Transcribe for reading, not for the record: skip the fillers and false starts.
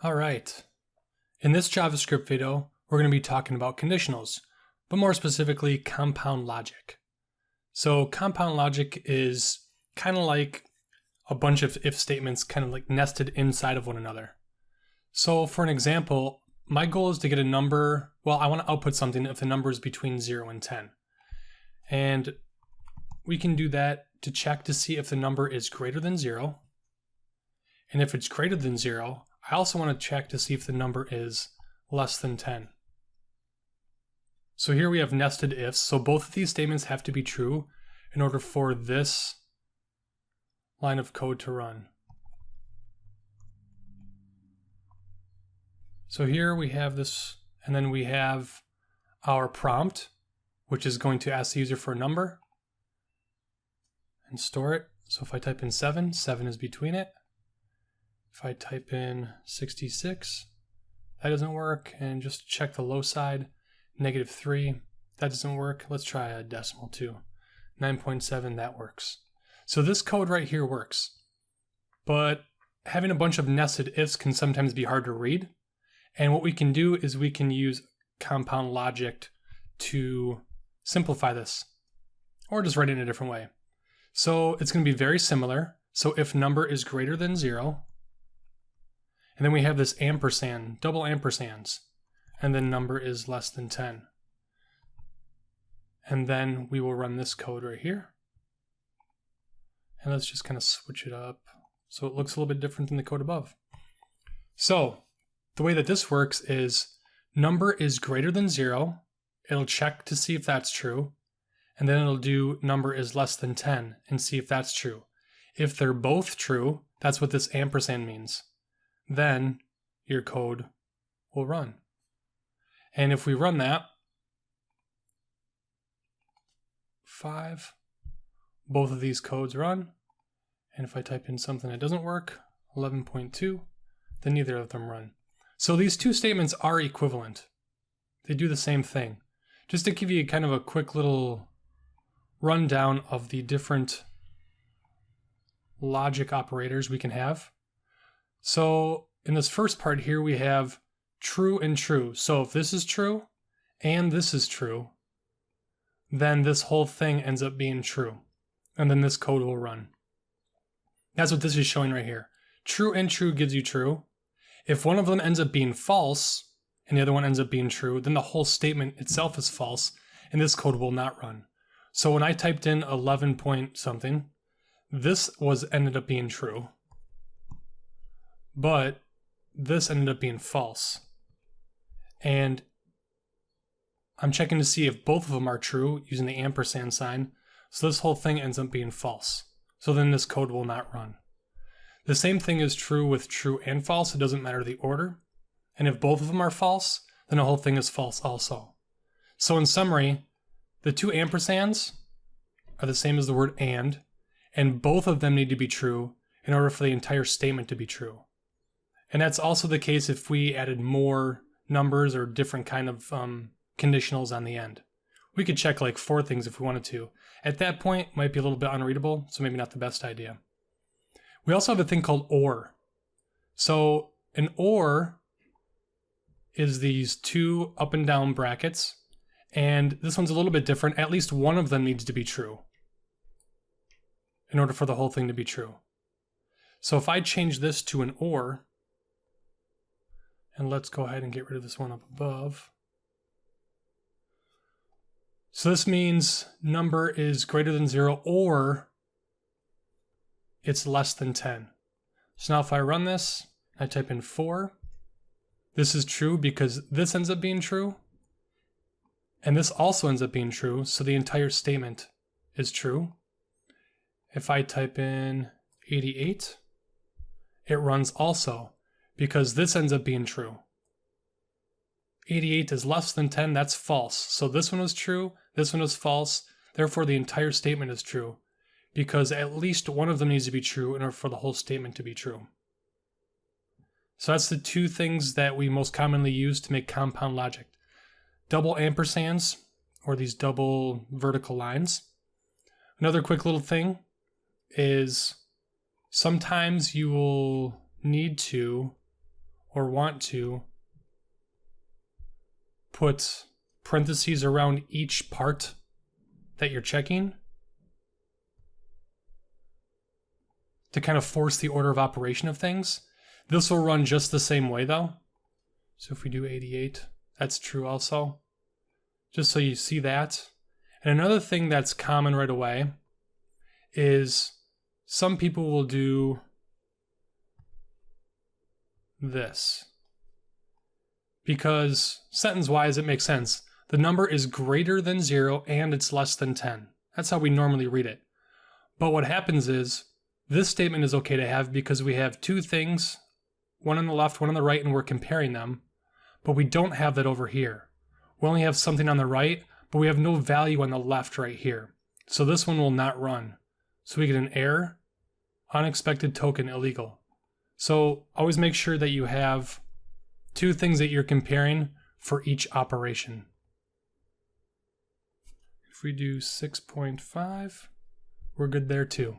All right. In this JavaScript video, we're going to be talking about conditionals, but more specifically, compound logic. So compound logic is kind of like a bunch of if statements kind of like nested inside of one another. So for an example, my goal is to get a number, well, I want to output something if the number is between 0 and 10. And we can do that to check to see if the number is greater than 0. And if it's greater than 0, I also want to check to see if the number is less than 10. So here we have nested ifs, so both of these statements have to be true in order for this line of code to run. So here we have this, and then we have our prompt, which is going to ask the user for a number and store it. So if I type in 7, 7 is between it. If I type in 66, that doesn't work. And just check the low side, -3, that doesn't work. Let's try a decimal too. 9.7, that works. So this code right here works. But having a bunch of nested ifs can sometimes be hard to read. And what we can do is we can use compound logic to simplify this, or just write it in a different way. So it's going to be very similar. So if number is greater than 0, and then we have this ampersand, double ampersands, and then number is less than 10. And then we will run this code right here. And let's just kind of switch it up so it looks a little bit different than the code above. So the way that this works is number is greater than 0. It'll check to see if that's true. And then it'll do number is less than 10 and see if that's true. If they're both true, that's what this ampersand means. Then your code will run. And if we run that, 5, both of these codes run. And if I type in something that doesn't work, 11.2, then neither of them run. So these two statements are equivalent. They do the same thing. Just to give you kind of a quick little rundown of the different logic operators we can have. So in this first part here, we have true and true. So if this is true and this is true, then this whole thing ends up being true. And then this code will run. That's what this is showing right here. True and true gives you true. If one of them ends up being false and the other one ends up being true, then the whole statement itself is false and this code will not run. So when I typed in 11 point something, this ended up being true, but this ended up being false. And I'm checking to see if both of them are true using the ampersand sign. So this whole thing ends up being false. So then this code will not run. The same thing is true with true and false. It doesn't matter the order. And if both of them are false, then the whole thing is false also. So in summary, the two ampersands are the same as the word and both of them need to be true in order for the entire statement to be true. And that's also the case if we added more numbers or different kind of conditionals on the end. We could check like 4 things if we wanted to. At that point, it might be a little bit unreadable, so maybe not the best idea. We also have a thing called OR. So an OR is these two up and down brackets, and this one's a little bit different. At least one of them needs to be true in order for the whole thing to be true. So if I change this to an OR, and let's go ahead and get rid of this one up above. So this means number is greater than 0 or it's less than 10. So now if I run this, I type in 4, this is true because this ends up being true. And this also ends up being true, so the entire statement is true. If I type in 88, it runs also because this ends up being true. 88 is less than 10, that's false. So this one was true, this one was false, therefore the entire statement is true because at least one of them needs to be true in order for the whole statement to be true. So that's the two things that we most commonly use to make compound logic. Double ampersands, or these double vertical lines. Another quick little thing is sometimes you will need to, or want to put parentheses around each part that you're checking to kind of force the order of operation of things. This will run just the same way though. So if we do 88, that's true also. Just so you see that. And another thing that's common right away is some people will do this. Because sentence-wise, it makes sense. The number is greater than 0 and it's less than 10. That's how we normally read it. But what happens is, this statement is okay to have because we have two things, one on the left, one on the right, and we're comparing them. But we don't have that over here. We only have something on the right, but we have no value on the left right here. So this one will not run. So we get an error, unexpected token illegal. So always make sure that you have two things that you're comparing for each operation. If we do 6.5, we're good there too.